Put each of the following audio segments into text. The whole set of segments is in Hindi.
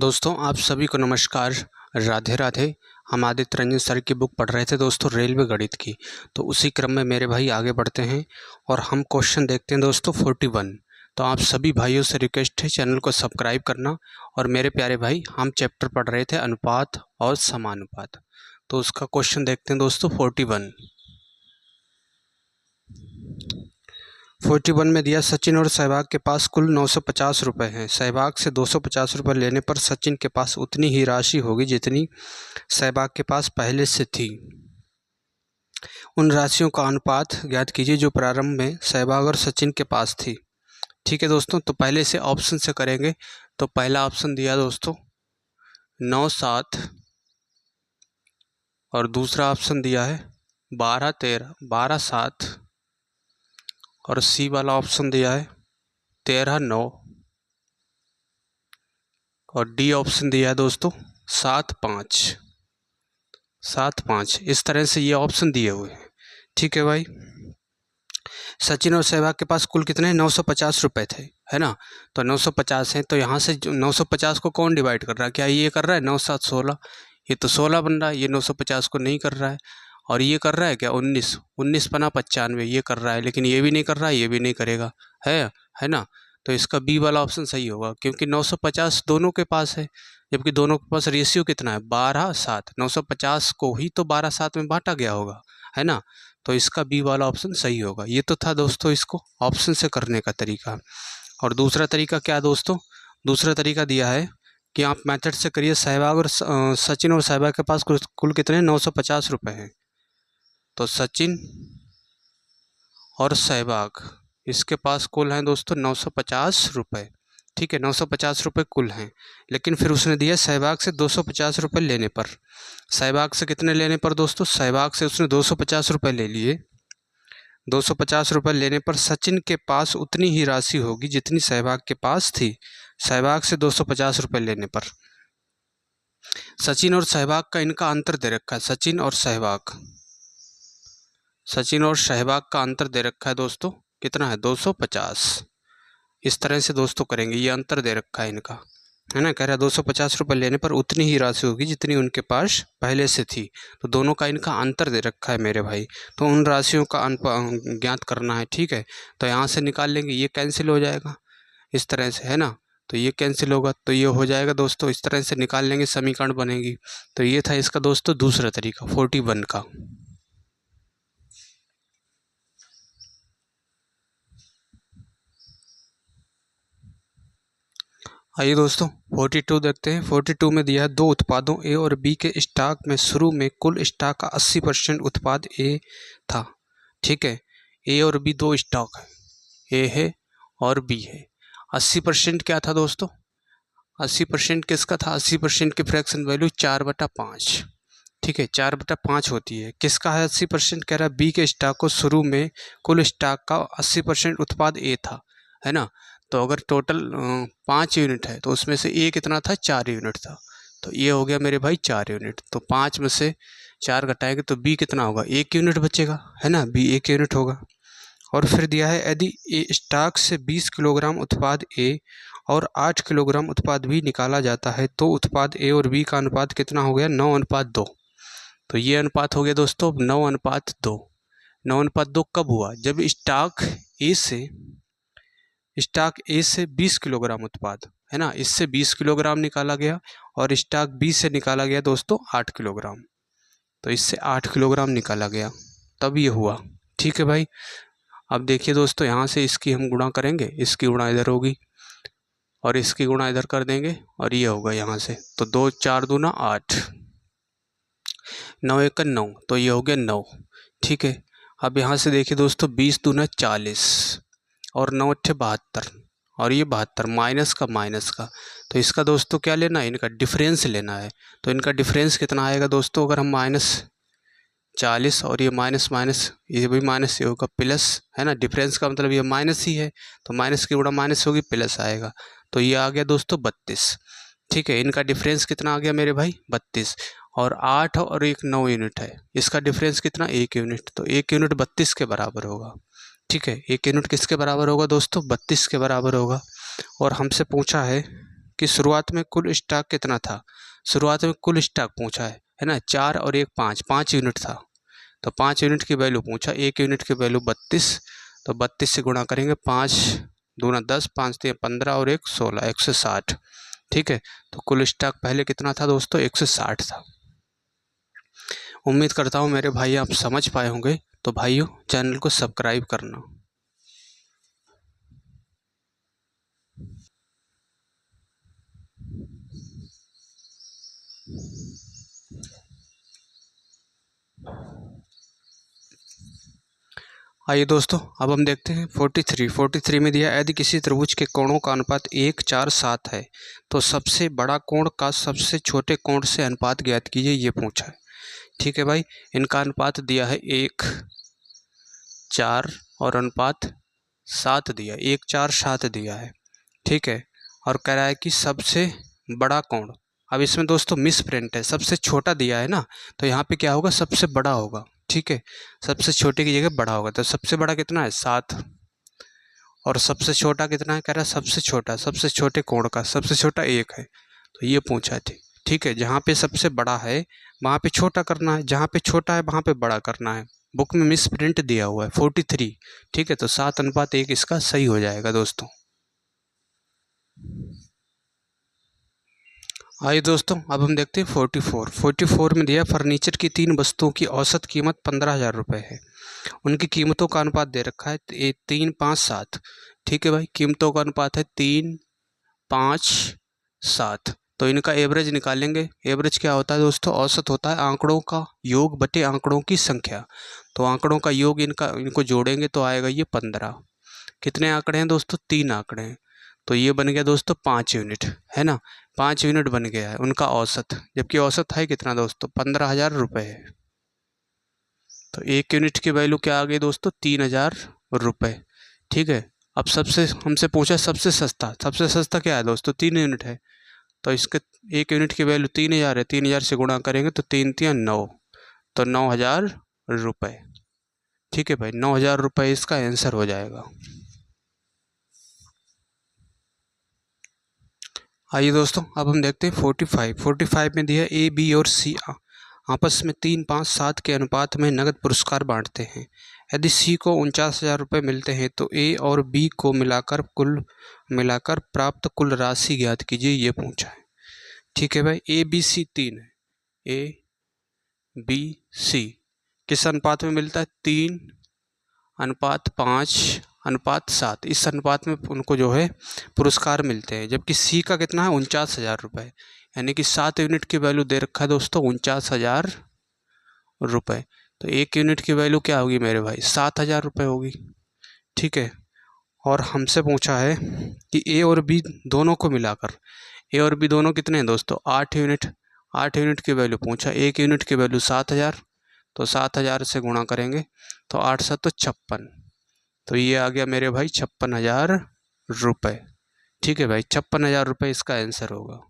दोस्तों आप सभी को नमस्कार, राधे राधे। हम आदित्य रंजन सर की बुक पढ़ रहे थे दोस्तों, रेलवे गणित की। तो उसी क्रम में मेरे भाई आगे बढ़ते हैं और हम क्वेश्चन देखते हैं दोस्तों 41। तो आप सभी भाइयों से रिक्वेस्ट है चैनल को सब्सक्राइब करना। और मेरे प्यारे भाई, हम चैप्टर पढ़ रहे थे अनुपात और समानुपात। तो उसका क्वेश्चन देखते हैं दोस्तों 41। 41 में दिया, सचिन और सहवाग के पास कुल 950 रुपये हैं। सहवाग से 250 रुपये लेने पर सचिन के पास उतनी ही राशि होगी जितनी सहवाग के पास पहले से थी। उन राशियों का अनुपात ज्ञात कीजिए जो प्रारंभ में सहवाग और सचिन के पास थी। ठीक है दोस्तों, तो पहले से ऑप्शन से करेंगे। तो पहला ऑप्शन दिया दोस्तों 9-7 और दूसरा ऑप्शन दिया है 12-13, 12-7 और सी वाला ऑप्शन दिया है 13-9 और डी ऑप्शन दिया है दोस्तों 7-5, 7-5। इस तरह से ये ऑप्शन दिए हुए हैं। ठीक है भाई, सचिन और सहवाग के पास कुल कितने 950 रुपये थे, है ना। तो 950 हैं, तो यहाँ से 950 को कौन डिवाइड कर रहा है? क्या ये कर रहा है 9-7-16? ये तो 16 बन रहा है, ये 950 को नहीं कर रहा है। और ये कर रहा है क्या 19, 19 पना 95, ये कर रहा है। लेकिन ये भी नहीं कर रहा है, ये भी नहीं करेगा, है ना। तो इसका बी वाला ऑप्शन सही होगा, क्योंकि 950 दोनों के पास है, जबकि दोनों के पास रेशियो कितना है 12-7। 950 को ही तो 12-7 में बांटा गया होगा, है ना। तो इसका बी वाला ऑप्शन सही होगा। ये तो था दोस्तों इसको ऑप्शन से करने का तरीका। और दूसरा तरीका क्या है दोस्तों? दूसरा तरीका दिया है कि आप मेथड से करिए। सहवाग और सचिन और सहवाग के पास कुल कितने 950 रुपये हैं। तो सचिन और सहवाग इसके पास कुल हैं दोस्तों 950 रुपये। ठीक है, 950 रुपये कुल हैं। लेकिन फिर उसने दिया सहवाग से 250 रुपये लेने पर। सहवाग से कितने लेने पर दोस्तों? सहवाग से उसने 250 रुपये ले लिए। 250 रुपये लेने पर सचिन के पास उतनी ही राशि होगी जितनी सहवाग के पास थी। सहवाग से 250 रुपये लेने पर सचिन और सहवाग का इनका अंतर दे रखा है। सचिन और सहवाग का अंतर दे रखा है दोस्तों, कितना है 250। इस तरह से दोस्तों करेंगे, ये अंतर दे रखा है इनका, है ना। कह रहा है 250 रुपये लेने पर उतनी ही राशि होगी जितनी उनके पास पहले से थी। तो दोनों का इनका अंतर दे रखा है मेरे भाई। तो उन राशियों का ज्ञात करना है। ठीक है, तो यहाँ से निकाल लेंगे, ये कैंसिल हो जाएगा इस तरह से, है ना। तो ये कैंसिल होगा तो ये हो जाएगा दोस्तों, इस तरह से निकाल लेंगे, समीकरण बनेगी। तो ये था इसका दोस्तों दूसरा तरीका 41 का। आइए दोस्तों 42 देखते हैं। 42 में दिया है दो उत्पादों ए और बी के स्टॉक में शुरू में कुल स्टॉक का 80% उत्पाद ए था। ठीक है, ए और बी दो स्टॉक है, ए है और बी है। 80% क्या था दोस्तों? 80% किसका था? 80% की फ्रैक्शन वैल्यू 4/5। ठीक है, 4/5 होती है। किसका है 80%? कह रहा है बी के स्टॉक को शुरू में कुल स्टॉक का 80% उत्पाद ए था, है ना। तो अगर टोटल 5 यूनिट है तो उसमें से ए कितना था? 4 यूनिट था। तो ये हो गया मेरे भाई 4 यूनिट। तो 5 में से 4 घटाएंगे तो बी कितना होगा? 1 यूनिट बचेगा, है ना। बी 1 यूनिट होगा। और फिर दिया है यदि ए स्टॉक से 20 किलोग्राम उत्पाद ए और 8 किलोग्राम उत्पाद बी निकाला जाता है तो उत्पाद ए और बी का अनुपात कितना हो गया? 9:2। तो ये अनुपात हो गया दोस्तों 9:2। 9:2 कब हुआ? जब स्टॉक ए से 20 किलोग्राम उत्पाद, है ना, इससे 20 किलोग्राम निकाला गया और स्टॉक बी से निकाला गया दोस्तों 8 किलोग्राम। तो इससे 8 किलोग्राम निकाला गया, तब ये हुआ। ठीक है भाई, अब देखिए दोस्तों, यहाँ से इसकी हम गुणा करेंगे, इसकी गुणा इधर होगी और इसकी गुणा इधर कर देंगे और ये होगा यहाँ से। तो 2×4 = 8, 9×1 = 9, तो ये हो गया 9। ठीक है, अब यहाँ से देखिए दोस्तों 20×2 = 40 और 9×8 = 72 और ये 72 माइनस का। तो इसका दोस्तों क्या लेना है? इनका डिफरेंस लेना है। तो इनका डिफरेंस कितना आएगा दोस्तों? अगर हम -40 और ये माइनस ये भी माइनस से होगा प्लस, है ना। डिफरेंस का मतलब ये माइनस ही है, तो माइनस की गुणा माइनस होगी, प्लस आएगा। तो ये आ गया दोस्तों 32। ठीक है, इनका डिफरेंस कितना आ गया मेरे भाई? 32। और 8 और 1 9 यूनिट है, इसका डिफरेंस कितना? 1 यूनिट। तो 1 यूनिट 32 के बराबर होगा। ठीक है, 1 यूनिट किसके बराबर होगा दोस्तों? 32 के बराबर होगा। और हमसे पूछा है कि शुरुआत में कुल स्टॉक कितना था। शुरुआत में कुल स्टॉक पूछा है ना, 4 और 1 5, 5 यूनिट था। तो 5 यूनिट की वैल्यू पूछा, 1 यूनिट की वैल्यू 32, तो 32 से गुणा करेंगे, 5 दूना 10, 5 3 15 और 1 16, 160। ठीक है, तो कुल स्टॉक पहले कितना था दोस्तों, 160 था। उम्मीद करता हूँ मेरे भाई आप समझ पाए होंगे। तो भाइयों चैनल को सब्सक्राइब करना। आइए दोस्तों अब हम देखते हैं 43 में दिया, यदि किसी त्रिभुज के कोणों का अनुपात 1 4 7 है तो सबसे बड़ा कोण का सबसे छोटे कोण से अनुपात ज्ञात कीजिए, ये पूछा है। ठीक है भाई, इनका अनुपात दिया है 1 4 और अनुपात 7 दिया, 1 4 7 दिया है। ठीक है, और कह रहा है कि सबसे बड़ा कोण, अब इसमें दोस्तों मिस प्रिंट है, सबसे छोटा दिया है ना, तो यहाँ पे क्या होगा, सबसे बड़ा होगा। ठीक है, सबसे छोटे की जगह बड़ा होगा, तो सबसे बड़ा कितना है 7, और सबसे छोटा कितना है, कह रहा है सबसे छोटा, सबसे छोटे कोण का सबसे छोटा 1 है, तो ये पूछा है। ठीक है, जहाँ पे सबसे बड़ा है वहाँ पे छोटा करना है, जहाँ पे छोटा है वहाँ पे बड़ा करना है। बुक में मिस प्रिंट दिया हुआ है 43। ठीक है, तो 7:1 इसका सही हो जाएगा दोस्तों। आइए दोस्तों अब हम देखते हैं 44 में दिया, फर्नीचर की 3 वस्तुओं की औसत कीमत 15,000 रुपये है। उनकी कीमतों का अनुपात दे रखा है 3 5 7। ठीक है भाई, कीमतों का अनुपात है 3 5 7, तो इनका एवरेज निकालेंगे। एवरेज क्या होता है दोस्तों, औसत होता है आंकड़ों का योग बटे आंकड़ों की संख्या। तो आंकड़ों का योग इनको जोड़ेंगे तो आएगा ये 15। कितने आंकड़े हैं दोस्तों, 3 आंकड़े हैं, तो ये बन गया दोस्तों 5 यूनिट, है ना, 5 यूनिट बन गया है उनका औसत, जबकि औसत है कितना दोस्तों, 15,000 रुपये है। तो 1 यूनिट की वैल्यू क्या आ गई दोस्तों, 3,000 रुपये। ठीक है, अब सबसे हमसे पूछा सबसे सस्ता क्या है दोस्तों, 3 यूनिट है, तो इसके 1 यूनिट की वैल्यू 3,000 है, 3,000 से गुणा करेंगे तो 3 3 9, तो 9,000 रुपये। ठीक है भाई, 9,000 रुपये इसका आंसर हो जाएगा। आइए दोस्तों अब हम देखते हैं 45 में दिया, ए बी और सी आपस में 3 5 7 के अनुपात में नगद पुरस्कार बांटते हैं। यदि सी को 49,000 रुपये मिलते हैं तो ए और बी को मिलाकर प्राप्त कुल राशि ज्ञात कीजिए, ये पूछा है। ठीक है भाई, ए बी सी 3 है, ए बी सी किस अनुपात में मिलता है, 3:5:7, इस अनुपात में उनको जो है पुरस्कार मिलते हैं। जबकि सी का कितना है 49,000 रुपये, यानी कि 7 यूनिट की वैल्यू दे रखा है दोस्तों 49,000 रुपये। तो 1 यूनिट की वैल्यू क्या होगी मेरे भाई, 7,000 रुपये होगी। ठीक है, और हमसे पूछा है कि ए और बी दोनों को मिलाकर, ए और बी दोनों कितने हैं दोस्तों, 8 यूनिट। 8 यूनिट की वैल्यू पूछा, 1 यूनिट की वैल्यू 7,000, तो 7,000 से गुणा करेंगे तो 8 7 तो 56, तो ये आ गया मेरे भाई 56,000 रुपये। ठीक है भाई, 56,000 रुपये इसका आंसर होगा।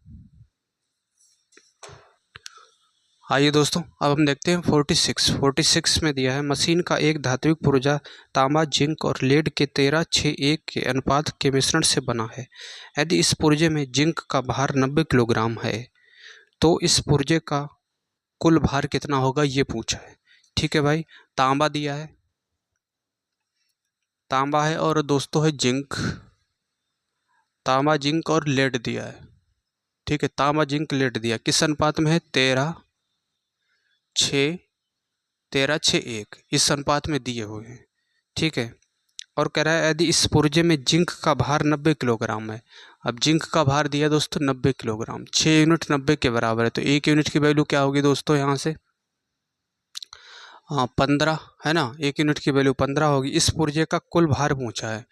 आइए दोस्तों अब हम देखते हैं 46 में दिया है, मशीन का एक धात्विक पुर्जा तांबा जिंक और लेड के 13:6:1 के अनुपात के मिश्रण से बना है। यदि इस पुर्जे में जिंक का भार 90 किलोग्राम है तो इस पुर्जे का कुल भार कितना होगा, ये पूछा है। ठीक है भाई, तांबा दिया है, तांबा है और दोस्तों है जिंक, तांबा जिंक और लेड दिया है। ठीक है, तांबा जिंक लेड दिया, किस अनुपात में है, 13:6:1, इस अनुपात में दिए हुए हैं। ठीक है, और कह रहा है यदि इस पुर्जे में जिंक का भार 90 किलोग्राम है। अब जिंक का भार दिया दोस्तों 90 किलोग्राम, 6 यूनिट 90 के बराबर है, तो 1 यूनिट की वैल्यू क्या होगी दोस्तों, यहाँ से 15 है ना, 1 यूनिट की वैल्यू 15 होगी। इस पुर्जे का कुल भार पूछा है,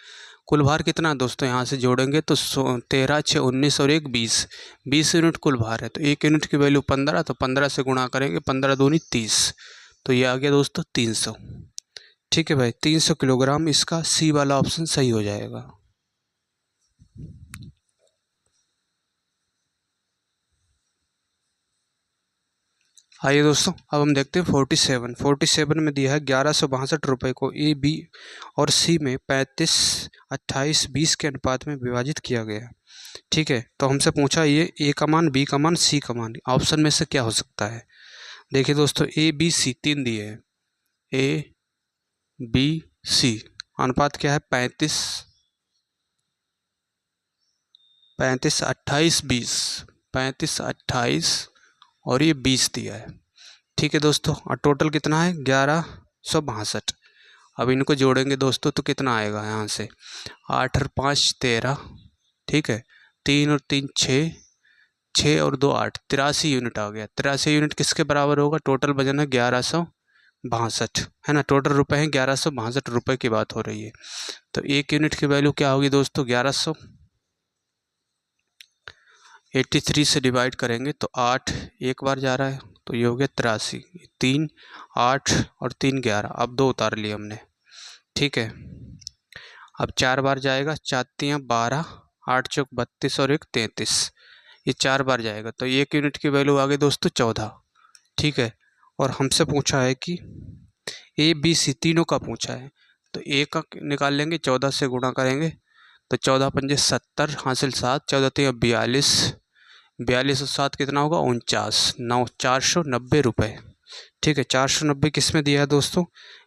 कुल भार कितना दोस्तों, यहाँ से जोड़ेंगे तो 13 6 19 और 1 20, 20 यूनिट कुल भार है, तो 1 यूनिट की वैल्यू 15, तो 15 से गुणा करेंगे, 15 दूनी 30, तो ये आ गया दोस्तों 300। ठीक है भाई, 300 किलोग्राम इसका सी वाला ऑप्शन सही हो जाएगा। आइए दोस्तों अब हम देखते हैं 47 में दिया है, 1162 रुपये को ए बी और सी में 35 28 20 के अनुपात में विभाजित किया गया। ठीक है, तो हमसे पूछा ये ए का मान, बी का मान, सी का मान, ऑप्शन में से क्या हो सकता है। देखिए दोस्तों, ए बी सी 3 दिए हैं, ए बी सी। अनुपात क्या है, 35 35 28 20, 35 28 और ये 20 दिया है। ठीक है दोस्तों, और टोटल कितना है, 1162। अब इनको जोड़ेंगे दोस्तों तो कितना आएगा यहाँ से, 8 और 5 13, ठीक है, 3 और 3 6, 6 और 2 8, 83 यूनिट आ गया। 83 यूनिट किसके बराबर होगा, टोटल वजन है 1162, है ना। टोटल रुपए हैं 1162 रुपये की बात हो रही है। तो एक यूनिट की वैल्यू क्या होगी दोस्तों, 1183 से डिवाइड करेंगे तो 8 एक बार जा रहा है, तो ये हो गया 83, 3 8 और 3 11, अब 2 उतार लिए हमने, ठीक है। अब 4 बार जाएगा, 4 3 12, 8 चौक 32 और 1 33, ये 4 बार जाएगा, तो एक यूनिट की वैल्यू आ गई दोस्तों 14, ठीक है। और हमसे पूछा है कि ए बी सी तीनों का पूछा है, तो ए का निकाल लेंगे, 14 से गुणा करेंगे तो 14 पंजे 70 हासिल 7, 14 3 42, 42 और 7 कितना होगा, 49, 9 490 रुपये, ठीक है। 490 किस में दिया है दोस्तों,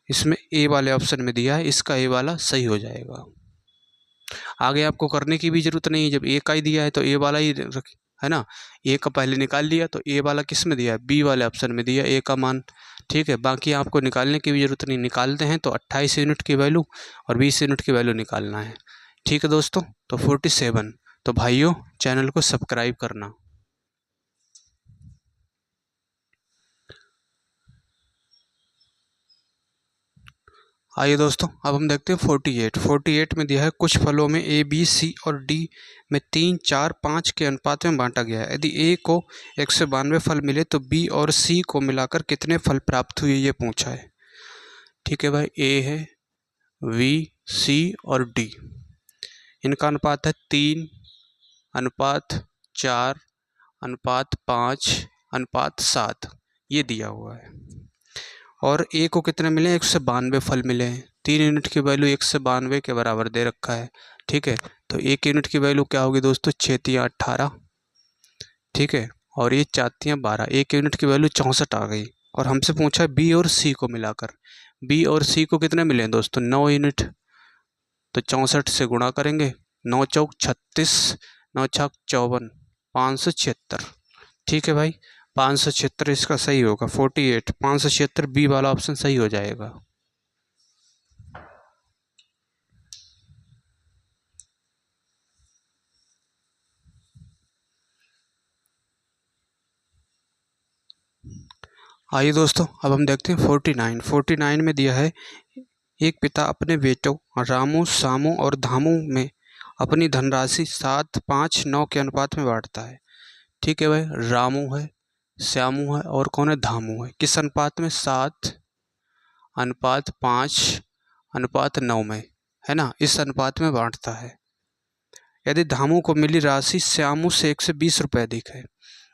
इसमें ए वाले ऑप्शन में दिया है, इसका ए वाला सही हो जाएगा। आगे आपको करने की भी जरूरत नहीं है, जब ए का ही दिया है तो ए वाला ही है ना, ए का पहले निकाल लिया, तो ए वाला किस में दिया है, बी वाले ऑप्शन में दिया ए का मान, ठीक है। बाकी आपको निकालने की भी जरूरत नहीं, निकालते हैं तो 28 यूनिट की वैल्यू और 20 यूनिट की वैल्यू निकालना है, ठीक है दोस्तों। तो 47, तो भाइयों चैनल को सब्सक्राइब करना। आइए दोस्तों, अब हम देखते हैं 48 में दिया है, कुछ फलों में ए बी सी और डी में 3 4 5 के अनुपात में बांटा गया है। यदि ए को 192 फल मिले तो बी और सी को मिलाकर कितने फल प्राप्त हुए, ये पूछा है। ठीक है भाई, ए है, वी सी और डी, इनका अनुपात है 3 अनुपात 4 अनुपात 5 अनुपात 7, ये दिया हुआ है। और ए को कितने मिले, 192 फल मिले हैं, 3 यूनिट की वैल्यू 192 के बराबर दे रखा है, ठीक है। तो एक यूनिट की वैल्यू क्या होगी दोस्तों, 6 3 18, ठीक है, और ये 4 3 12, एक यूनिट की वैल्यू 64 आ गई। और हमसे पूछा है बी और सी को मिलाकर, बी और सी को कितने मिले हैं दोस्तों, 9 यूनिट, तो 64 से गुणा करेंगे, 9 चौक 36, 9 छक 54, 576, ठीक है भाई, 576 इसका सही होगा। 48 576 बी वाला ऑप्शन सही हो जाएगा। आइए दोस्तों, अब हम देखते हैं 49 में दिया है, एक पिता अपने बेटों रामू सामू और धामू में अपनी धनराशि 7 5 9 के अनुपात में बांटता है। ठीक है भाई, रामू है, श्यामू है और कौन है, धामू है। किस अनुपात में, 7 अनुपात 5 अनुपात 9 में, है ना, इस अनुपात में बांटता है। यदि धामू को मिली राशि श्यामू से 120 रुपये अधिक है,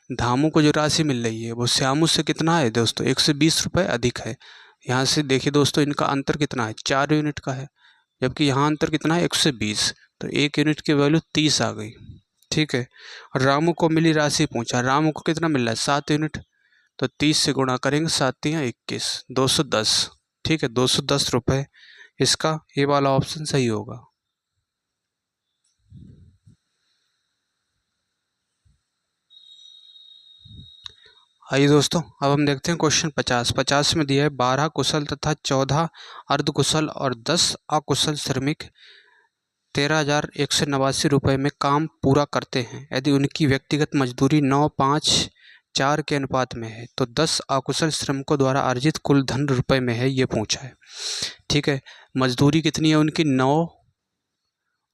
धामू को जो राशि मिल रही है वो श्यामू से कितना है दोस्तों, 120 रुपये अधिक है। यहाँ से देखिए दोस्तों, इनका अंतर कितना है, 4 यूनिट का है, जबकि यहाँ अंतर कितना है, 120, तो एक यूनिट की वैल्यू 30 आ गई। ठीक है, और रामू को मिली राशि पूछा, रामू को कितना मिल रहा है, 7 यूनिट, तो 30 से गुणा करेंगे, 7 या 21, 210, ठीक है, 210 रुपये, इसका ये वाला ऑप्शन सही होगा। आइए दोस्तों, अब हम देखते हैं क्वेश्चन 50 में दिया है, 12 कुशल तथा 14 अर्धकुशल और 10 अकुशल श्रमिक 13,189 रुपये में काम पूरा करते हैं। यदि उनकी व्यक्तिगत मजदूरी 9 5 4 के अनुपात में है तो 10 अकुशल श्रमिकों द्वारा अर्जित कुल धन रुपये में है, ये पूछा है। ठीक है, मजदूरी कितनी है उनकी, 9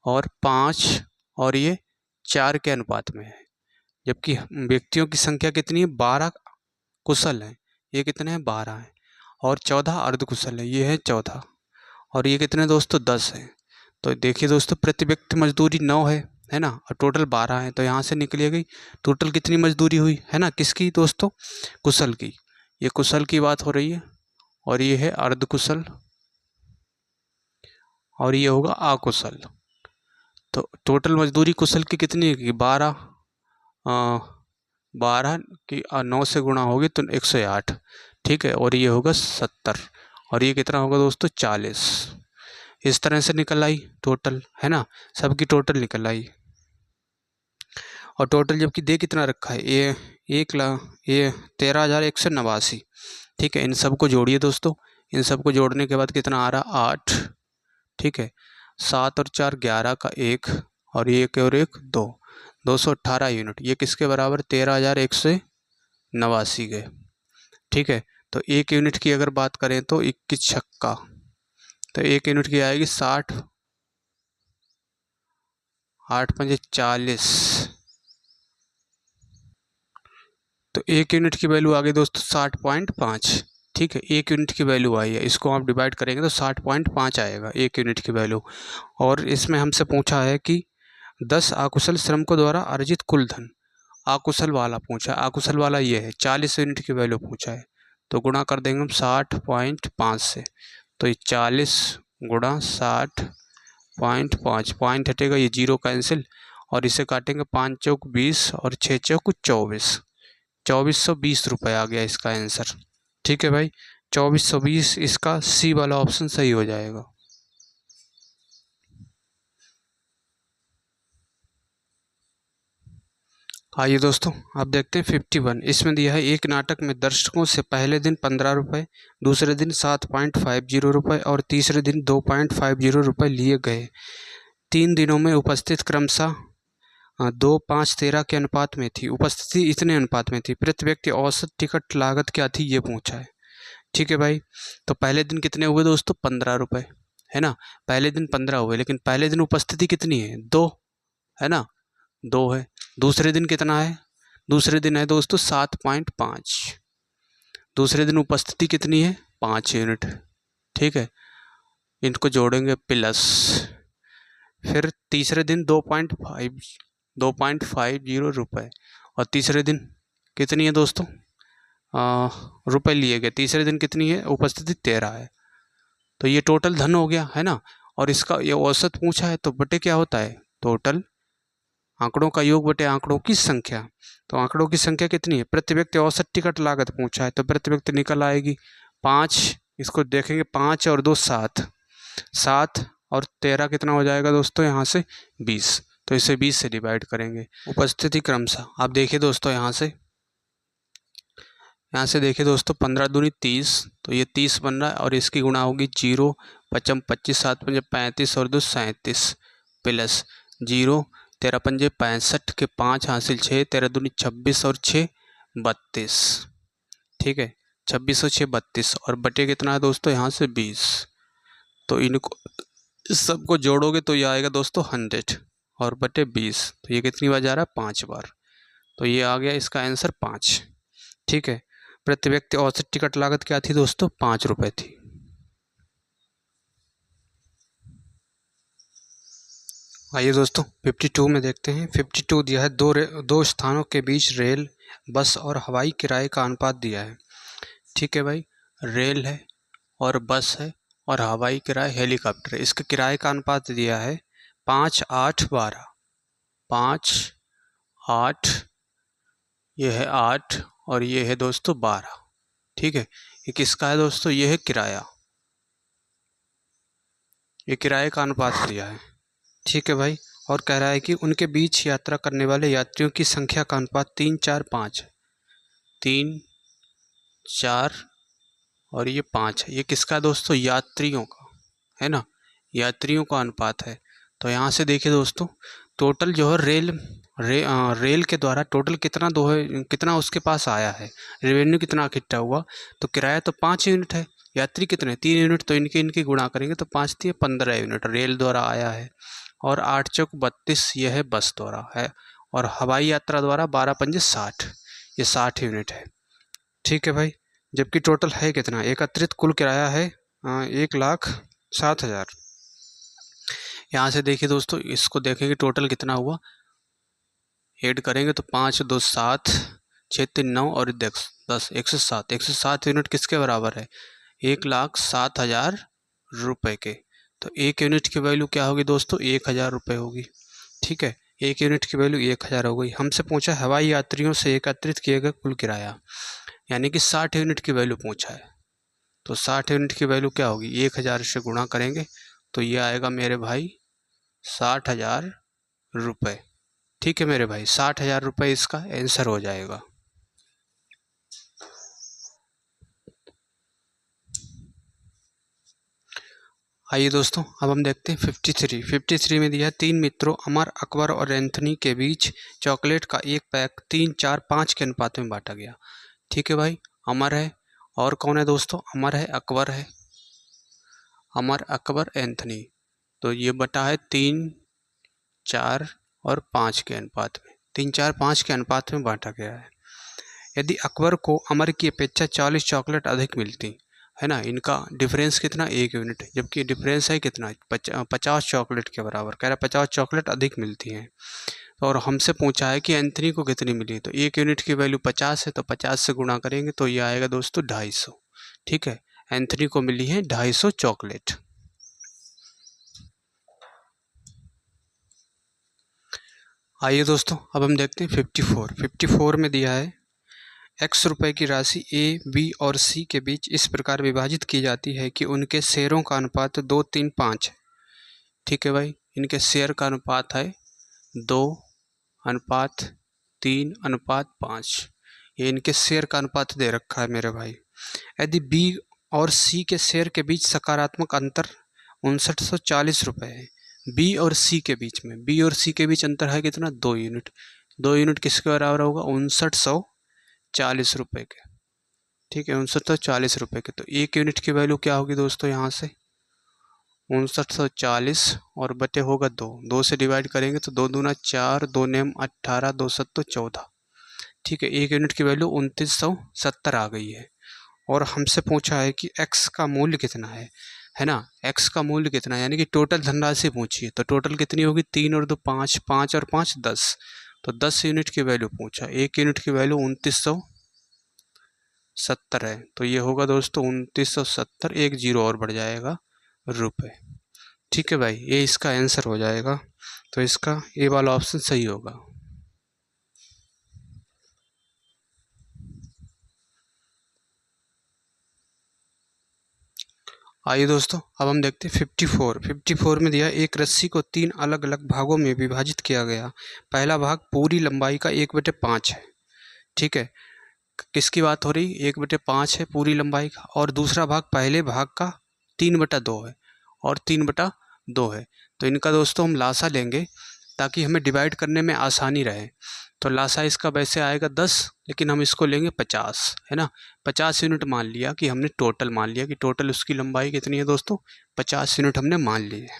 और 5 और ये 4 के अनुपात में है, जबकि व्यक्तियों की संख्या कितनी है, 12 कुशल हैं, ये कितने हैं, 12 हैं, और 14 अर्धकुशल है, ये है 14, और ये कितने दोस्तों, 10 हैं। तो देखिए दोस्तों, प्रति व्यक्ति मजदूरी 9 है ना, और टोटल 12 है, तो यहाँ से निकली गई टोटल कितनी मजदूरी हुई, है ना, किसकी दोस्तों, कुशल की, ये कुशल की बात हो रही है, और ये है अर्धकुशल, और ये होगा अकुशल। तो टोटल मजदूरी कुशल की कितनी है कि 12, 12 की 9 से गुणा होगी तो 108, ठीक है। और ये होगा 70, और ये कितना होगा दोस्तों 40। इस तरह से निकल आई टोटल, है ना, सबकी टोटल निकल आई। और टोटल जबकि दे कितना रखा है, ये 1 लाख, ये 13,189, ठीक है। इन सबको जोड़िए दोस्तों, इन सबको जोड़ने के बाद कितना आ रहा 8, ठीक है। 7 और 4 11 का 1, और ये 1 और 1 2, 218 यूनिट। ये किसके बराबर, 13,189 के, ठीक है। तो 1 यूनिट की अगर बात करें तो 21 छक्का, तो 1 यूनिट की आएगी 60, 8 पंजे 40, तो 1 यूनिट की वैल्यू आ गई दोस्तों 60.5, ठीक है। 1 यूनिट की वैल्यू आई है, इसको आप डिवाइड करेंगे तो 60.5 आएगा 1 यूनिट की वैल्यू। और इसमें हमसे पूछा है कि 10 अकुशल श्रमिकों द्वारा अर्जित कुल धन, अकुशल वाला पूछा, अकुशल वाला ये है, 40 यूनिट की वैल्यू पूछा है, तो गुणा कर देंगे हम 60.5 से, तो ये 40 गुणा 60.5, पॉइंट हटेगा, ये 0 कैंसिल, और इसे काटेंगे 5 चौक 20 और 6 चौक 24, 2420 रुपये आ गया इसका आंसर, ठीक है भाई। 2420 इसका सी वाला ऑप्शन सही हो जाएगा। आइए दोस्तों आप देखते हैं 51। इसमें दिया है एक नाटक में दर्शकों से पहले दिन 15 रुपये, दूसरे दिन 7.50 रुपये और तीसरे दिन 2.50 रुपये लिए गए। 3 दिनों में उपस्थित क्रमशः 2, 5, 13 के अनुपात में थी, उपस्थिति इतने अनुपात में थी, प्रति व्यक्ति औसत टिकट लागत क्या थी ये पूछा है, ठीक है भाई। तो पहले दिन कितने हुए दोस्तों 15 रुपये, है ना, पहले दिन 15 हुए, लेकिन पहले दिन उपस्थिति कितनी है 2, है ना, 2 है। दूसरे दिन कितना है, दूसरे दिन है दोस्तों 7.5, दूसरे दिन उपस्थिति कितनी है 5 यूनिट, ठीक है। इनको जोड़ेंगे प्लस, फिर तीसरे दिन 2.50 रुपये, और तीसरे दिन कितनी है दोस्तों रुपये लिए गए, तीसरे दिन कितनी है उपस्थिति 13 है, तो ये टोटल धन हो गया, है ना। और इसका ये औसत पूछा है, तो बटे क्या होता है टोटल, आंकड़ों का योग बटे आंकड़ों की संख्या। तो आंकड़ों की संख्या कितनी है, प्रति व्यक्ति औसत टिकट लागत पूछा है, तो प्रति व्यक्ति निकल आएगी 5, इसको देखेंगे 5 और 2 7, 7 और 13 कितना हो जाएगा दोस्तों यहाँ से 20, तो इसे 20 से डिवाइड करेंगे। उपस्थिति क्रमशः आप देखिए दोस्तों, यहाँ से देखिए दोस्तों 15 दूनी 30, तो ये 30 बन रहा है, और इसकी गुणा होगी 0, 5 25, 7 पंजे 35 और 2 37, प्लस 0, 13 पंजे 65 के 5 हासिल 6, 13 दूनी 26 और 6 32, ठीक है, 26 और 6 32, और बटे कितना है दोस्तों यहाँ से 20, तो इनको इस सबको जोड़ोगे तो ये आएगा दोस्तों 100 और बटे 20, तो ये कितनी बार जा रहा है 5 बार, तो ये आ गया इसका आंसर 5, ठीक है। प्रति व्यक्ति औसत टिकट लागत क्या थी दोस्तों 5 रुपये थी। आइए दोस्तों 52 में देखते हैं। 52 दिया है दो स्थानों के बीच रेल, बस और हवाई किराए का अनुपात दिया है, ठीक है भाई। रेल है और बस है और हवाई किराए हेलीकॉप्टर है, इसके किराए का अनुपात दिया है 5, 8, 12, 5, 8, ये है 8 और ये है दोस्तों 12, ठीक है। ये किसका है दोस्तों, ये है किराया, ये किराए का अनुपात दिया है, ठीक है भाई। और कह रहा है कि उनके बीच यात्रा करने वाले यात्रियों की संख्या का अनुपात 3, 4, 5 है, 3, 4 और ये 5 है। ये किसका दोस्तों, यात्रियों का, है ना, यात्रियों का अनुपात है। तो यहाँ से देखिए दोस्तों, टोटल जो है रेल के द्वारा टोटल कितना कितना उसके पास आया है, रेवेन्यू कितना इकट्ठा हुआ, तो किराया तो 5 यूनिट है, यात्री कितने 3 यूनिट, तो इनके गुणा करेंगे तो 5 दिए 15 यूनिट रेल द्वारा आया है, और 8 चौक 32 यह है बस द्वारा है, और हवाई यात्रा द्वारा 12 पंजे 60, ये 60 यूनिट है, ठीक है भाई। जबकि टोटल है कितना, एकत्रित कुल किराया है 1,07,000। यहाँ से देखिए दोस्तों, इसको देखेंगे टोटल कितना हुआ, ऐड करेंगे तो 5, 2, 7, 6, 3, 9 और 10, 107, 107 यूनिट किसके बराबर है 1,07,000 रुपये के। तो 1 यूनिट की वैल्यू क्या होगी दोस्तों 1,000 रुपये होगी। ठीक है, 1 यूनिट की वैल्यू 1000 हो गई। हमसे पूछा हवाई यात्रियों से एकत्रित किए गए कुल किराया, यानी कि 60 यूनिट की वैल्यू पूछा है। तो 60 यूनिट की वैल्यू क्या होगी, 1000 से गुणा करेंगे तो ये आएगा मेरे भाई 60,000 रुपये। ठीक है मेरे भाई, 60,000 रुपये इसका आंसर हो जाएगा। आइए दोस्तों, अब हम देखते हैं 53 में दिया है 3 मित्रों अमर, अकबर और एंथनी के बीच चॉकलेट का एक पैक 3, 4, 5 के अनुपात में बांटा गया। ठीक है भाई, अमर है और कौन है दोस्तों, अमर है, अकबर है, अमर, अकबर, एंथनी। तो ये बटा है 3, 4 और 5 के अनुपात में, 3, 4, 5 के अनुपात में बांटा गया है। यदि अकबर को अमर की अपेक्षा 40 चॉकलेट अधिक मिलती है ना, इनका डिफरेंस कितना, 1 यूनिट, जबकि डिफरेंस है कितना, 50 चॉकलेट के बराबर, कह रहा 50 चॉकलेट अधिक मिलती हैं। और हमसे पूछा है कि एंथनी को कितनी मिली, तो 1 यूनिट की वैल्यू 50 है, तो 50 से गुणा करेंगे तो ये आएगा दोस्तों 250। ठीक है, एंथनी को मिली है 250 चॉकलेट। आइए दोस्तों, अब हम देखते हैं 54 में दिया है x रुपए की राशि ए, बी और सी के बीच इस प्रकार विभाजित की जाती है कि उनके शेयरों का अनुपात 2, 3, 5 है। ठीक है भाई, इनके शेयर का अनुपात है 2:3:5। ये इनके शेयर का अनुपात दे रखा है मेरे भाई। यदि बी और सी के शेयर के बीच सकारात्मक अंतर 5940 रुपये है, बी और सी के बीच में, बी और सी के बीच अंतर है कितना, 2 यूनिट। 2 यूनिट किसके बराबर होगा, 5940 रुपये के। ठीक है, 5940 रुपये के। तो 1 यूनिट की वैल्यू क्या होगी दोस्तों, यहाँ से 5940 और बटे होगा 2, 2 से डिवाइड करेंगे तो 2 दूना 4, 2 नेम 18, 2 सत्तो 14। ठीक है, 1 यूनिट की वैल्यू 2970 आ गई है। और हमसे पूछा है कि x का मूल्य कितना है ना, x का मूल्य कितना है, यानी कि टोटल धनराशि पूछी है। तो टोटल कितनी होगी, 3 और 2 5, 5 और 5 10। तो 10 यूनिट की वैल्यू पूछा, 1 यूनिट की वैल्यू 2970 है। तो ये होगा दोस्तों 2970, 1 जीरो और बढ़ जाएगा, रुपये। ठीक है भाई, ये इसका आंसर हो जाएगा। तो इसका ए वाला ऑप्शन सही होगा। आइए दोस्तों, अब हम देखते हैं 54 में दिया एक रस्सी को 3 अलग अलग भागों में विभाजित किया गया। पहला भाग पूरी लंबाई का 1/5 है। ठीक है, किसकी बात हो रही, 1/5 है पूरी लंबाई का, और दूसरा भाग पहले भाग का 3/2 है और 3/2 है। तो इनका दोस्तों हम लासा लेंगे ताकि हमें डिवाइड करने में आसानी रहे। तो लासा इसका वैसे आएगा 10, लेकिन हम इसको लेंगे 50, है ना। 50 यूनिट मान लिया कि हमने, टोटल मान लिया कि टोटल उसकी लंबाई कितनी है दोस्तों, 50 यूनिट हमने मान ली है।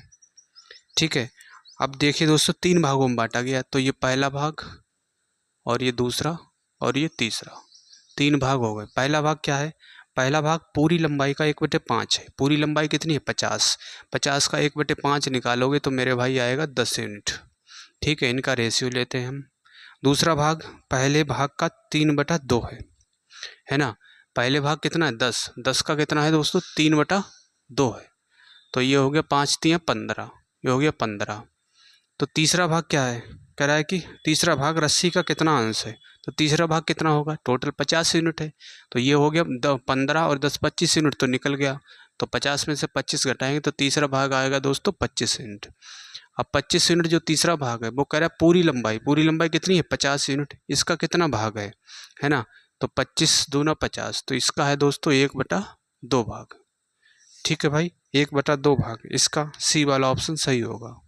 ठीक है, अब देखिए दोस्तों 3 भागों में बांटा गया। तो ये पहला भाग और ये दूसरा और ये तीसरा, 3 भाग हो गए। पहला भाग क्या है, पहला भाग पूरी लंबाई का 1/5 है। पूरी लंबाई कितनी है, 50, 50 का 1/5 निकालोगे तो मेरे भाई आएगा 10 यूनिट। ठीक है, इनका रेशियो लेते हैं हम। दूसरा भाग पहले भाग का 3/2 है ना। पहले भाग कितना है, 10, 10 का कितना है दोस्तों, 3/2 है। तो ये हो गया 5 3 15, ये हो गया 15। तो तीसरा भाग क्या है, कह रहा है कि तीसरा भाग रस्सी का कितना अंश है। तो तीसरा भाग कितना होगा, टोटल 50 यूनिट है। तो ये हो गया 15 और 10 25 यूनिट तो निकल गया। तो 50 में से 25 घटाएंगे तो तीसरा भाग आएगा दोस्तों 25 यूनिट। अब 25 यूनिट जो तीसरा भाग है वो कह रहा है पूरी लंबाई, पूरी लंबाई कितनी है, 50 यूनिट, इसका कितना भाग है ना। तो 25 दूना 50, तो इसका है दोस्तों 1/2 भाग। ठीक है भाई, 1/2 भाग, इसका सी वाला ऑप्शन सही होगा।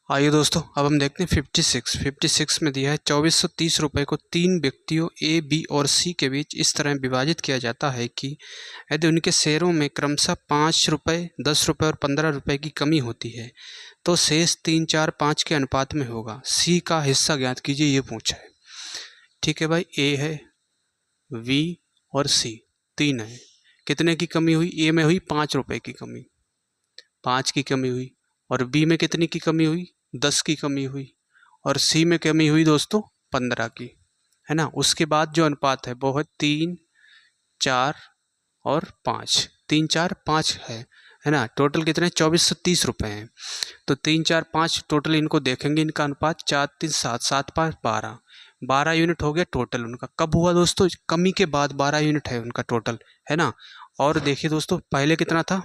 आइए दोस्तों, अब हम देखते हैं 56 में दिया है 2430 रुपये को 3 व्यक्तियों ए, बी और सी के बीच इस तरह विभाजित किया जाता है कि यदि उनके शेयरों में क्रमशः 5 रुपये, 10 रुपये और 15 रुपये की कमी होती है तो शेष 3, 4, 5 के अनुपात में होगा। सी का हिस्सा ज्ञात कीजिए, ये पूछा है। ठीक है भाई, ए है, बी और सी, 3 है। कितने की कमी हुई, ए में हुई 5 रुपये की कमी, 5 की कमी हुई, और बी में कितनी की कमी हुई, 10 की कमी हुई, और सी में कमी हुई दोस्तों 15 की, है ना। उसके बाद जो अनुपात है वो है 3, 4 और 5, 3, 4, 5 है है ना। टोटल कितने 2430 रुपये हैं। तो 3 4 5 टोटल इनको देखेंगे, इनका अनुपात 4 3 7 7 5 12, 12 यूनिट हो गया टोटल उनका। कब हुआ दोस्तों, कमी के बाद 12 यूनिट है उनका टोटल, है ना। और देखिए दोस्तों पहले कितना था,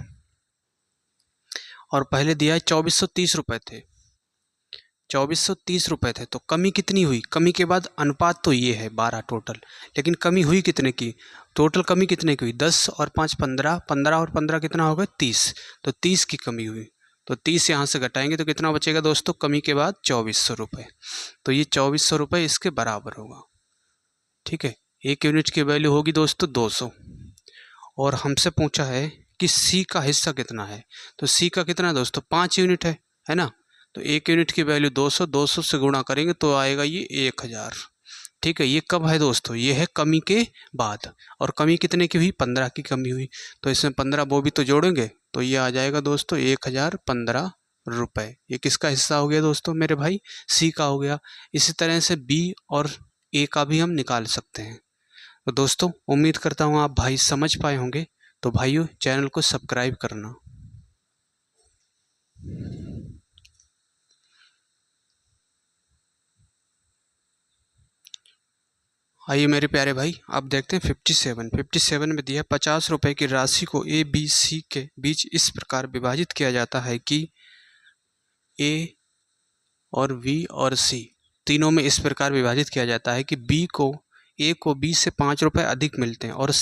और पहले दिया है 2430 रुपये थे, 2430 रुपये थे। तो कमी कितनी हुई, कमी के बाद अनुपात तो ये है 12 टोटल, लेकिन कमी हुई कितने की, टोटल कमी कितने की हुई, 10 और 5 15, 15 और 15 कितना होगा 30, तो 30 की कमी हुई। तो 30 यहाँ से घटाएंगे तो कितना बचेगा दोस्तों, कमी के बाद 2400 रुपये। तो ये 2400 रुपये इसके बराबर होगा। ठीक है, एक यूनिट की वैल्यू होगी दोस्तों 200। और हमसे पूछा है कि सी का हिस्सा कितना है। तो सी का कितना है दोस्तों, 5 यूनिट है ना। तो एक यूनिट की वैल्यू 200, 200 से गुणा करेंगे तो आएगा ये 1000। ठीक है, ये कब है दोस्तों, ये है कमी के बाद। और कमी कितने की हुई, 15 की कमी हुई। तो इसमें 15 वो भी तो जोड़ेंगे, तो ये आ जाएगा दोस्तों 1015 रुपये। ये किसका हिस्सा हो गया दोस्तों, मेरे भाई सी का हो गया। इसी तरह से बी और ए का भी हम निकाल सकते हैं। तो दोस्तों उम्मीद करता हूँ आप भाई समझ पाए होंगे। तो भाइयों चैनल को सब्सक्राइब करना। आइए मेरे प्यारे भाई, आप देखते हैं 57 में दिया 50 रुपये की राशि को ए बी सी के बीच इस प्रकार विभाजित किया जाता है कि ए और बी और सी तीनों में इस प्रकार विभाजित किया जाता है कि ए को बी से 5 रुपये अधिक मिलते हैं, और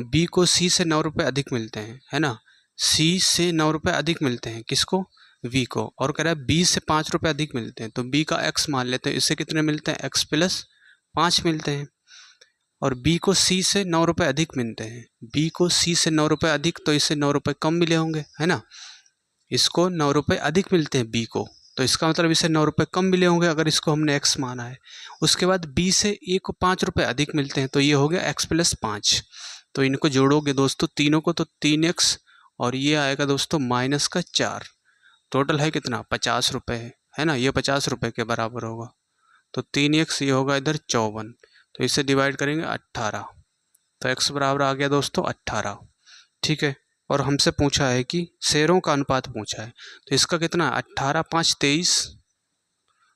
बी को सी से 9 रुपये अधिक मिलते हैं, है ना। सी से 9 रुपये अधिक मिलते हैं किसको, वी को। और कह रहा है बी से 5 रुपये अधिक मिलते हैं, तो बी का एक्स मान लेते हैं, इससे कितने मिलते हैं, एक्स प्लस 5 मिलते हैं। और बी को सी से 9 रुपये अधिक मिलते हैं, बी को सी से 9 रुपये अधिक, तो इससे 9 रुपये कम मिले होंगे, है ना। इसको 9 रुपये अधिक मिलते हैं बी को, तो इसका मतलब इसे 9 रुपये कम मिले होंगे अगर इसको हमने एक्स माना है। उसके बाद बी से ए को 5 रुपये अधिक मिलते हैं, तो ये हो गया एक्स प्लस 5। तो इनको जोड़ोगे दोस्तों तीनों को, तो 3x, और ये आएगा दोस्तों माइनस का 4। टोटल है कितना, 50 रुपये है ना। ये 50 रुपये के बराबर होगा। तो 3x ये होगा इधर 54, तो इसे डिवाइड करेंगे 18, तो x बराबर आ गया दोस्तों 18। ठीक है, और हमसे पूछा है कि शेयरों का अनुपात पूछा है, तो इसका कितना 18 5 23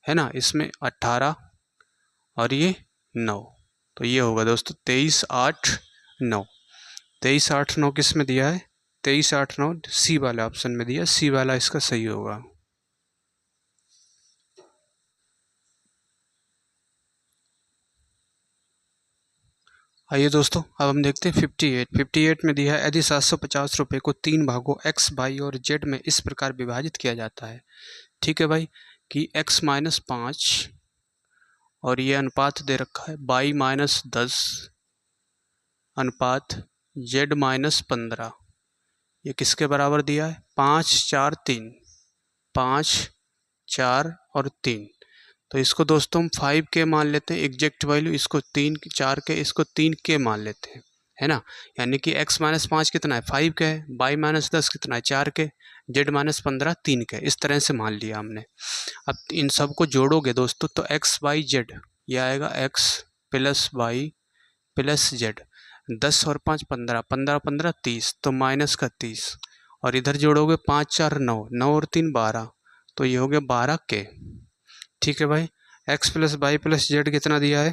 है ना। इसमें 18 और ये 9, तो ये होगा दोस्तों 23 8 9। 23 8 9 किस में दिया है, 23 8 9 सी वाला ऑप्शन में दिया, सी वाला इसका सही होगा। आइए दोस्तों अब हम देखते हैं 58 में दिया है यदि 750 रुपये को 3 भागों x y और z में इस प्रकार विभाजित किया जाता है। ठीक है भाई, कि x माइनस 5 और ये अनुपात दे रखा है y माइनस 10 अनुपात z माइनस 15, ये किसके बराबर दिया है, 5 4 3, 5 4 और 3। तो इसको दोस्तों हम 5k मान लेते हैं एग्जैक्ट वैल्यू, इसको 3 4 के, इसको 3k मान लेते हैं, है ना। यानी कि x माइनस 5 कितना है 5k है, y माइनस 10 कितना है 4k, z माइनस 15 3k, इस तरह से मान लिया हमने। अब इन सब को जोड़ोगे दोस्तों तो x y z ये आएगा x plus y plus z, 10 और 5 15, 15 15 30, तो माइनस का 30। और इधर जोड़ोगे 5 4 9, 9 और 3 12, तो ये हो गया 12k। ठीक है भाई, x plus y plus z कितना दिया है,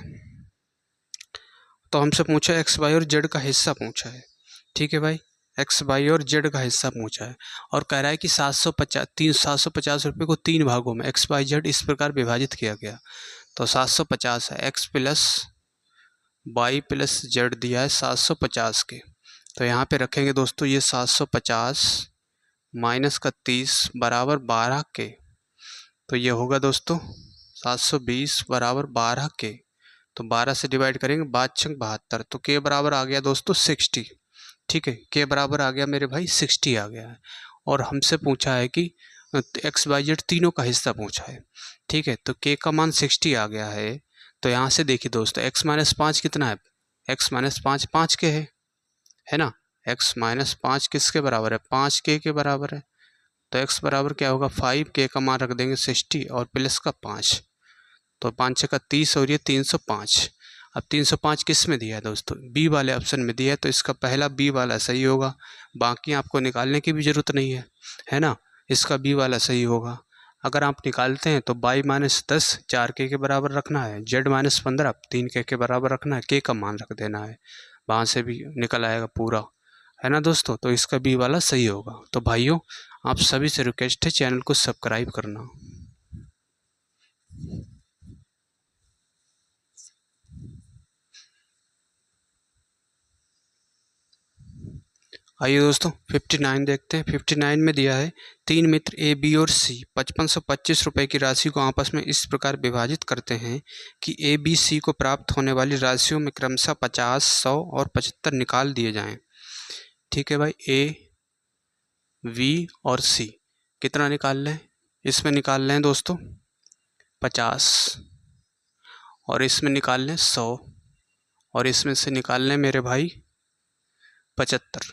तो हमसे पूछा एक्स वाई और जेड का हिस्सा पूछा है। ठीक है भाई, एक्स वाई और जेड का हिस्सा पूछा है, और कह रहा है कि 750 रुपये को 3 भागों में एक्स वाई जेड इस प्रकार विभाजित किया गया। तो 750 है, x plus y plus z दिया है 750 के, तो यहाँ पे रखेंगे दोस्तों ये 750 माइनस का 30 बराबर 12 के। तो ये होगा दोस्तों 720 बराबर 12 के, तो 12 से डिवाइड करेंगे 5×72, तो के बराबर आ गया दोस्तों 60। ठीक है, के बराबर आ गया मेरे भाई 60 आ गया है। और हमसे पूछा है कि एक्स वाई जेड तीनों का हिस्सा पूछा है। ठीक है, तो के का मान 60 आ गया है। तो यहाँ से देखिए दोस्तों x माइनस 5 कितना है, x माइनस 5 5 के है ना। x माइनस 5 किसके बराबर है, 5k के बराबर है। तो x बराबर क्या होगा 5k का मान रख देंगे 60 और प्लस का 5, तो 5 का 30 और ये 305। अब 305 किस में दिया है दोस्तों, बी वाले ऑप्शन में दिया है, तो इसका पहला बी वाला सही होगा, बाकी आपको निकालने की भी ज़रूरत नहीं है ना। इसका बी वाला सही होगा। अगर आप निकालते हैं तो y माइनस 10 4k के बराबर रखना है, z माइनस 15 3k के बराबर रखना है, k का मान रख देना है, वहाँ से भी निकल आएगा पूरा, है ना दोस्तों। तो इसका बी वाला सही होगा। तो भाइयों आप सभी से रिक्वेस्ट है चैनल को सब्सक्राइब करना। आइए दोस्तों 59 देखते हैं। 59 में दिया है 3 मित्र ए बी और सी 5525 रुपये की राशि को आपस में इस प्रकार विभाजित करते हैं कि ए बी सी को प्राप्त होने वाली राशियों में क्रमशः 50, 100 और 75 निकाल दिए जाएं। ठीक है भाई, ए वी और सी कितना निकाल लें? इसमें निकाल लें दोस्तों 50 और इसमें निकाल लें 100 और इसमें से निकाल लें मेरे भाई 75।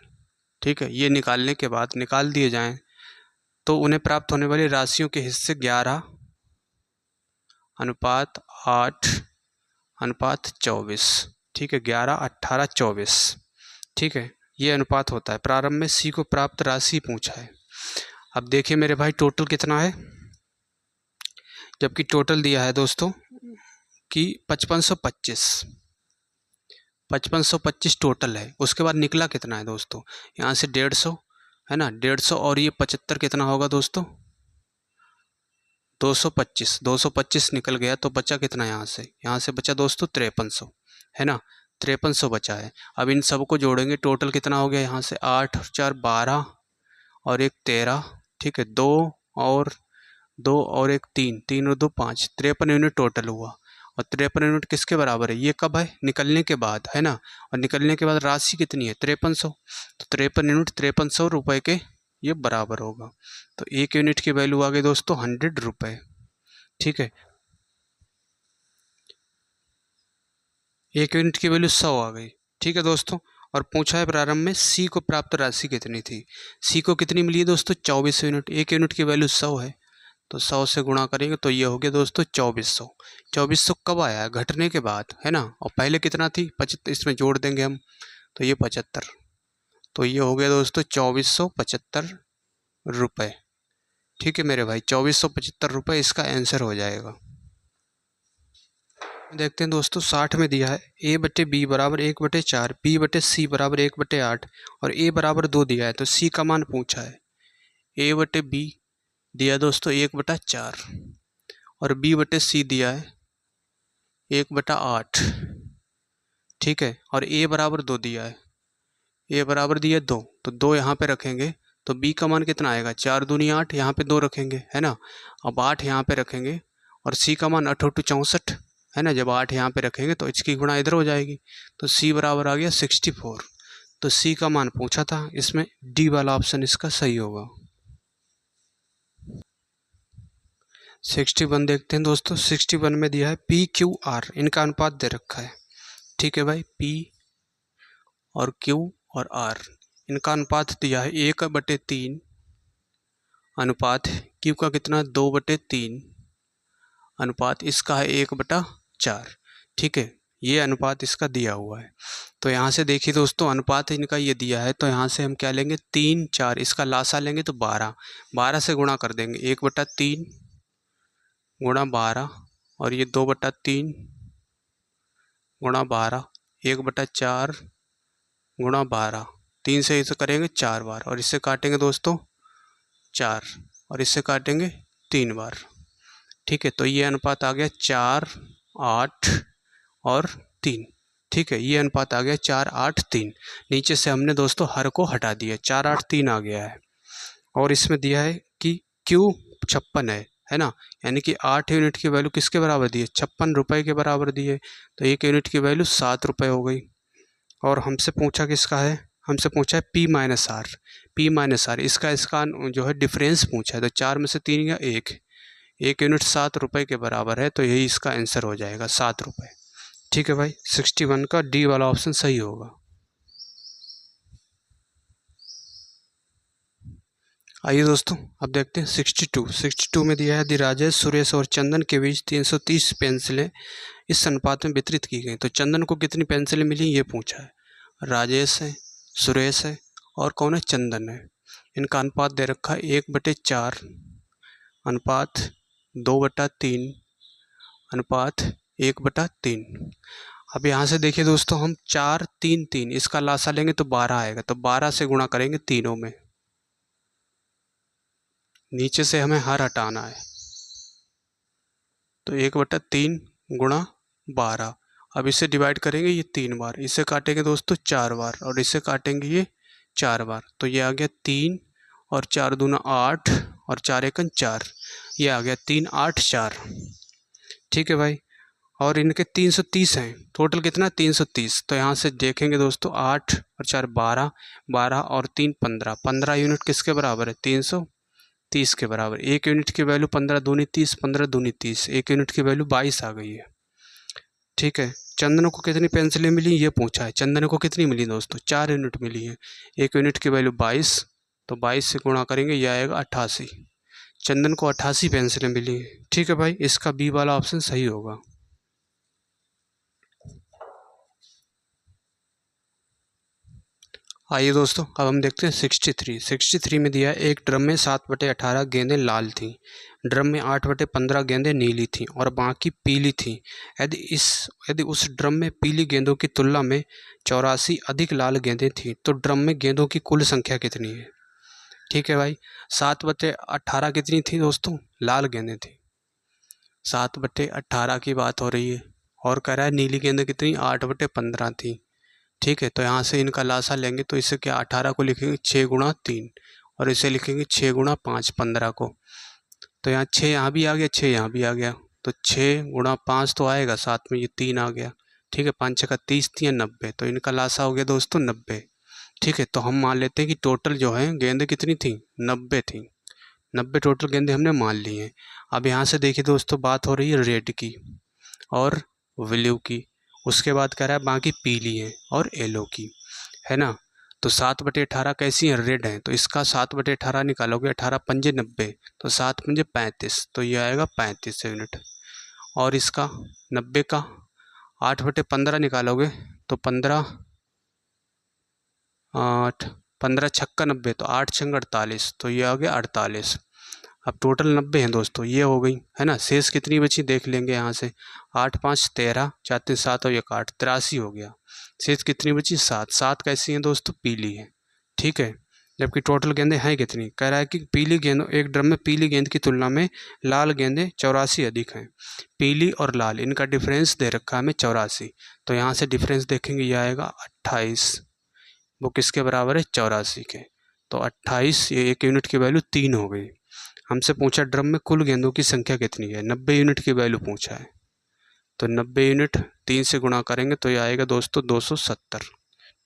ठीक है, ये निकालने के बाद निकाल दिए जाएं तो उन्हें प्राप्त होने वाली राशियों के हिस्से 11 अनुपात 8 अनुपात 24। ठीक है, 11, 18, 24। ठीक है, ये अनुपात होता है। प्रारंभ में सी को प्राप्त राशि पूछा है। अब देखिए मेरे भाई टोटल कितना है, जबकि टोटल दिया है दोस्तों कि 5525 टोटल है। उसके बाद निकला कितना है दोस्तों, यहाँ से 150 है ना, 150 और ये 75 कितना होगा दोस्तों 225। 225 निकल गया तो बचा कितना, यहाँ से बचा दोस्तों 5300 है ना, 5300 बचा है। अब इन सबको जोड़ेंगे, टोटल कितना हो गया, यहाँ से 8 और 4 12 और एक 13। ठीक है, 2 और एक 3, 3 और 2 5, 53 यूनिट टोटल हुआ। और 53 यूनिट किसके बराबर है, ये कब है, निकलने के बाद, है ना। और निकलने के बाद राशि कितनी है 5300, तो 53 यूनिट 5300 रुपये के ये बराबर होगा। तो एक यूनिट की वैल्यू आ गई दोस्तों 100 रुपये। ठीक है, एक यूनिट की वैल्यू 100 आ गई। ठीक है दोस्तों, और पूछा है प्रारंभ में सी को प्राप्त राशि कितनी थी। सी को कितनी मिली है दोस्तों 24 यूनिट। एक यूनिट की वैल्यू 100 है तो 100 से गुणा करेंगे तो ये हो गया दोस्तों 2400। 2400 कब आया, घटने के बाद, है ना। और पहले कितना थी 75, इसमें जोड़ देंगे हम तो ये 75, तो ये हो गया दोस्तों 2475 रुपये। ठीक है मेरे भाई, 2475 रुपये इसका आंसर हो जाएगा। देखते हैं दोस्तों 60 में दिया है a बटे बी बराबर 1/4, b बटे सी बराबर 1/8 और a बराबर 2 दिया है। तो c का मान पूछा है। a बटे बी दिया दोस्तों 1/4 और b बटे सी दिया है 1/8। ठीक है, और a बराबर 2 दिया है, a बराबर दिया 2 तो 2 यहाँ पे रखेंगे तो b का मान कितना आएगा 4 दूनी 8, यहाँ पे 2 रखेंगे, है ना। अब 8 यहाँ पे रखेंगे और c का मान 8 × 64 है ना। जब 8 यहाँ पे रखेंगे तो इसकी गुणा इधर हो जाएगी तो c बराबर आ गया 64। तो c का मान पूछा था, इसमें डी वाला ऑप्शन इसका सही होगा। 61 देखते हैं दोस्तों। 61 में दिया है पी क्यू आर, इनका अनुपात दे रखा है। ठीक है भाई, पी और क्यू और आर इनका अनुपात दिया है 1/3 अनुपात क्यू का कितना 2/3 अनुपात इसका है 1/4। ठीक है, ये अनुपात इसका दिया हुआ है। तो यहाँ से देखिए दोस्तों अनुपात इनका ये दिया है तो यहाँ से हम क्या लेंगे 3 4, इसका लासा लेंगे तो 12, 12 से गुणा कर देंगे 1/3 गुणा 12 और ये 2/3 गुणा 12, 1/4 गुणा 12, 3 से इसे करेंगे 4 बार और इससे काटेंगे दोस्तों 4 और इससे काटेंगे 3 बार। ठीक है, तो ये अनुपात आ गया 4 8 और 3। ठीक है, ये अनुपात आ गया 4 8 3। नीचे से हमने दोस्तों हर को हटा दिया, 4 8 3 आ गया है। और इसमें दिया है कि क्यू 56 है ना, यानी कि 8 यूनिट की वैल्यू किसके बराबर दी है 56 रुपये के बराबर दी है। तो एक यूनिट की वैल्यू 7 रुपये हो गई। और हमसे पूछा किसका है, हमसे पूछा है P माइनस आर, इसका जो है डिफरेंस पूछा है। तो 4 में से 3 या 1 यूनिट 7 रुपये के बराबर है तो यही इसका आंसर हो जाएगा 7 रुपये। ठीक है भाई, 61 का डी वाला ऑप्शन सही होगा। आइए दोस्तों अब देखते हैं 62 में दिया है यदि राजेश सुरेश और चंदन के बीच 330 पेंसिलें इस अनुपात में वितरित की गई तो चंदन को कितनी पेंसिलें मिली ये पूछा है। राजेश है, सुरेश है और कौन है, चंदन है। इनका अनुपात दे रखा है 1/4 अनुपात 2/3 अनुपात 1/3। अब यहाँ से देखिए दोस्तों, हम 4 3 3 इसका लासा लेंगे तो 12 आएगा, तो 12 से गुणा करेंगे तीनों में। नीचे से हमें हर हटाना है, तो 1/3 गुणा 12। अब इसे डिवाइड करेंगे ये 3 बार, इसे काटेंगे दोस्तों 4 बार, और इसे काटेंगे ये 4 बार, तो ये आ गया 3 और 4 दूना 8 और 4 एकन 4, ये आ गया 3 8 4। ठीक है भाई, और इनके 330 हैं, टोटल कितना 330। तो यहाँ से देखेंगे दोस्तों 8 और 4 12, 12 और 3 15, 15 यूनिट किसके बराबर है, 330 के बराबर। एक यूनिट की वैल्यू 15 दूनी 30, 15 दूनी 30, एक यूनिट की वैल्यू 22 आ गई है। ठीक है, चंदन को कितनी पेंसिलें मिली ये पूछा है। चंदन को कितनी मिली दोस्तों, 4 यूनिट मिली है। एक यूनिट की वैल्यू 22, तो 22 से गुणा करेंगे, यह आएगा 88। चंदन को 88 पेंसिलें मिली हैं। ठीक है भाई, इसका बी वाला ऑप्शन सही होगा। आइए दोस्तों, अब हम देखते हैं 63 में दिया है, एक ड्रम में 7/18 गेंदें लाल थीं, ड्रम में 8/15 गेंदें नीली थीं और बाकी पीली थीं। यदि उस ड्रम में पीली गेंदों की तुलना में 84 अधिक लाल गेंदें थीं, तो ड्रम में गेंदों की कुल संख्या कितनी है। ठीक है भाई, 7/18 कितनी थी दोस्तों, लाल गेंदें थी, 7/18 की बात हो रही है। और कह रहा है नीली गेंदें कितनी, 8/15 थी। ठीक है, तो यहाँ से इनका लासा लेंगे, तो इसे क्या 18 को लिखेंगे 6 गुणा 3, और इसे लिखेंगे 6 गुणा 5 15 को। तो यहाँ 6 यहाँ भी आ गया, 6 यहाँ भी आ गया, तो 6 गुणा 5 तो आएगा, साथ में ये 3 आ गया। ठीक है, 5 6 30 थी 90, तो इनका लासा हो गया दोस्तों 90। ठीक है, तो हम मान लेते हैं कि टोटल जो है गेंदें कितनी थी, 90 थी। 90 टोटल गेंदें हमने मान ली हैं। अब यहाँ से देखिए दोस्तों, बात हो रही है रेड की और ब्लू की, उसके बाद कह रहा है बाकी पीली है और येलो की, है ना। तो 7/18 कैसी है, रेड है, तो इसका 7/18 निकालोगे, 18 पंजे 90, तो 7 पंजे 35, तो ये आएगा 35 यूनिट। और इसका 90 का 8/15 निकालोगे, तो 15 8 15 छक्का 90, तो 8 छंग 48, तो ये आ गया 48। अब टोटल 90 हैं दोस्तों, ये हो गई, है ना। शेष कितनी बची देख लेंगे यहाँ से, 8 5 13, 4 3 7 और 1 8, 83 हो गया। शेष कितनी बची, 7। 7 कैसी हैं दोस्तों, पीली है। ठीक है, जबकि टोटल गेंदें हैं कितनी, कह रहा है कि पीली गेंद, एक ड्रम में पीली गेंद की तुलना में लाल गेंदें 84 अधिक हैं। पीली और लाल इनका डिफरेंस दे रखा है हमें 84, तो यहाँ से डिफरेंस देखेंगे, यह आएगा 28, वो किसके बराबर है, 84 के। तो 28, ये एक यूनिट की वैल्यू 3 हो गई। हमसे पूछा ड्रम में कुल गेंदों की संख्या कितनी है, 90 यूनिट की वैल्यू पूछा है, तो 90 यूनिट 3 से गुणा करेंगे, तो ये आएगा दोस्तों 270।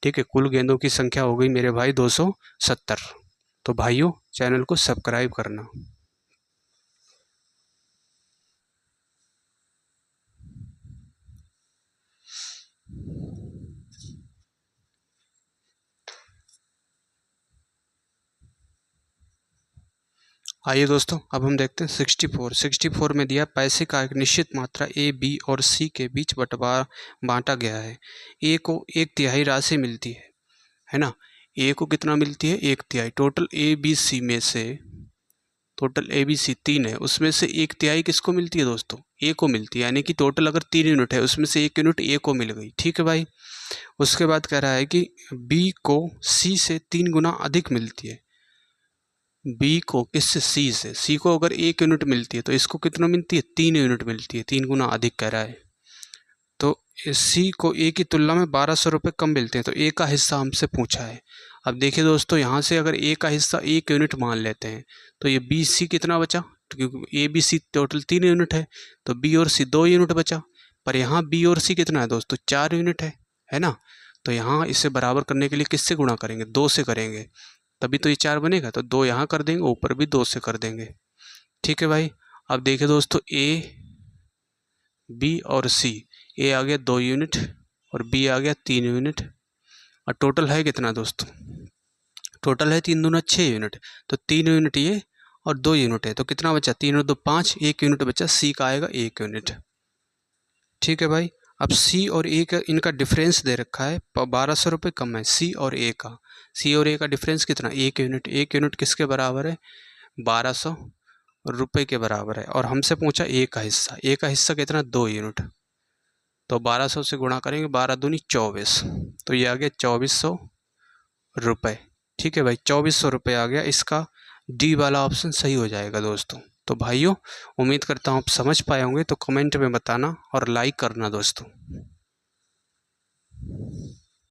ठीक है, कुल गेंदों की संख्या हो गई मेरे भाई 270। तो भाइयों, चैनल को सब्सक्राइब करना। आइए दोस्तों, अब हम देखते हैं 64 में दिया पैसे का एक निश्चित मात्रा ए बी और सी के बीच बांटा गया है। ए को 1/3 राशि मिलती है ना। ए को कितना मिलती है, 1/3। टोटल ए बी सी में से, टोटल ए बी सी 3 है, उसमें से 1/3 किसको मिलती है दोस्तों, ए को मिलती है। यानी कि टोटल अगर 3 यूनिट है, उसमें से 1 यूनिट ए को मिल गई। ठीक है भाई, उसके बाद कह रहा है कि बी को सी से 3 गुना अधिक मिलती है। बी को किससे, सी से। सी को अगर 1 यूनिट मिलती है, तो इसको कितना मिलती है, 3 यूनिट मिलती है, 3 गुना अधिक कह रहा है। तो सी को ए की तुलना में 1200 रुपये कम मिलते हैं, तो ए का हिस्सा हमसे पूछा है। अब देखिए दोस्तों, यहाँ से अगर ए का हिस्सा 1 यूनिट मान लेते हैं, तो ये बी सी कितना बचा, क्योंकि A B C total 3 unit है, तो बी और सी 2 यूनिट बचा। पर यहाँ बी और सी कितना है दोस्तों, 4 यूनिट है ना। तो यहाँ इसे बराबर करने के लिए किससे गुणा करेंगे, 2 से करेंगे, तभी तो ये 4 बनेगा। तो 2 यहाँ कर देंगे, ऊपर भी 2 से कर देंगे। ठीक है भाई, अब देखिए दोस्तों, ए बी और सी, ए आ गया 2 यूनिट और बी आ गया 3 यूनिट, और टोटल है कितना दोस्तों, टोटल है 3 दूना 6 यूनिट। तो 3 यूनिट ये और 2 यूनिट है, तो कितना बचा, 3 और 2 5, 1 यूनिट बचा, सी का आएगा 1 यूनिट। ठीक है भाई, अब सी और ए का इनका डिफरेंस दे रखा है, 1200 रुपये कम है सी और ए का। सी और ए का डिफरेंस कितना, 1 यूनिट। 1 यूनिट किसके बराबर है, 1200 रुपये के बराबर है। और हमसे पूछा ए का हिस्सा, ए का हिस्सा कितना, 2 यूनिट। तो 1200 से गुणा करेंगे, 12 दूनी 24, तो ये आ गया 2400 रुपये। ठीक है भाई, 2400 रुपये आ गया। इसका डी वाला ऑप्शन सही हो जाएगा दोस्तों। तो भाइयों, उम्मीद करता हूँ आप समझ पाए होंगे, तो कमेंट में बताना और लाइक करना दोस्तों।